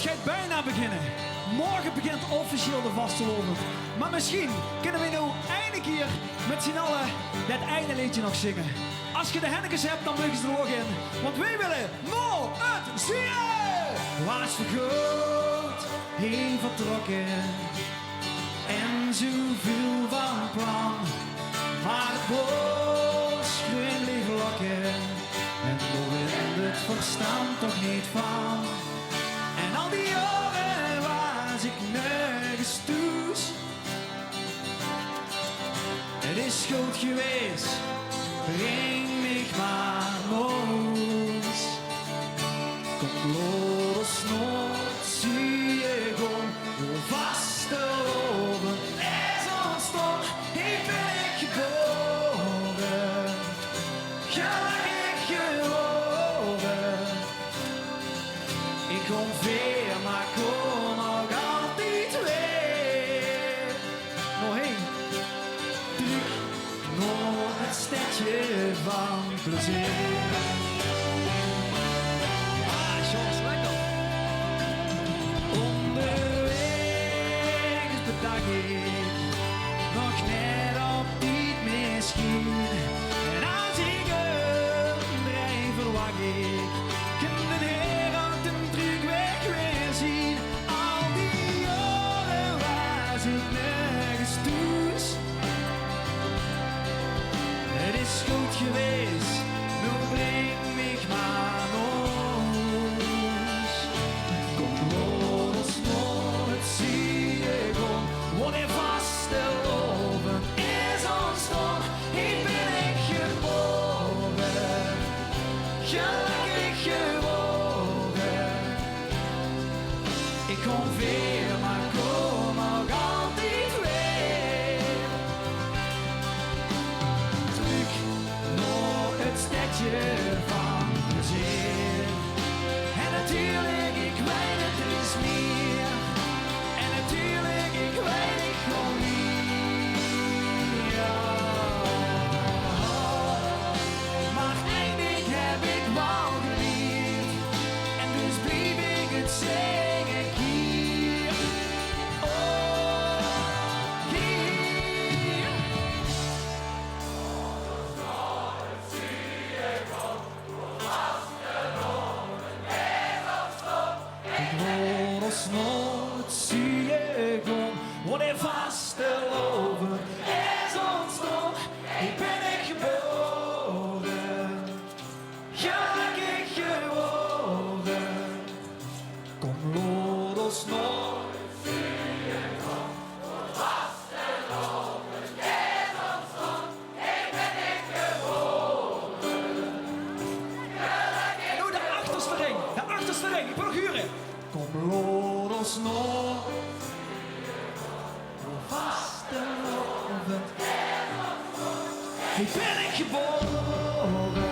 gaat bijna beginnen. Morgen begint officieel de vastelovend. Maar misschien kunnen we nou eindelijk hier met z'n allen dat einde liedje nog zingen. Als je de Hennekes hebt, dan mogen ze er ook in. Want wij willen nou het zingen! Was vergroot, heen vertrokken. En zoveel van plan. Maar het bos groen bleef lokken. En door het verstand toch niet van. En al die jaren was ik nergens thuis. Het is goed geweest, breng mij maar los. Kom los nooit, zie je gewoon hoe vast de oven is ontstaan. Hier ben ik geboren, gelukkig geworden. Ik kom weer, maar kom nog altijd weer. Nog één. Terug naar het stadje van plezier. Ah, Jos, lekker. Onderweg bedag ik nog net op dit misschien. En als ik een rij verwacht ik, kan de wereld een terugweg weer zien. Al die jaren was ik nergens thuis. Het is goed geweest, nu breng mij maar los. Kom los, nooit zie je gewoon, wat er vaste loven is ontstaan. Hier ben ik geboren, gelukkig geworden. Ik kom weer, maar kom nog altijd weer. Terug naar het stadje van plezier. En natuurlijk, ik weet het is meer. En natuurlijk, ik weet ik gewoon niet. Ja. Maar één ding heb ik wel geleerd. En dus blijf ik het zingen hier. Oh, hier. Ik hoor ons nooit, zie je gewoon, wat er vaste loven is ontstaan. Hier ben ik geboren, gelukkig geworden. Kom lood ons nooit, zie je gewoon, wat vaste loven is ontstaan. Hier ben ik geboren, gelukkig. En nu de achterste ring, ik wil nog huren. Kom lood ons nooit, hoe vaste loven. Hier ben ik geboren.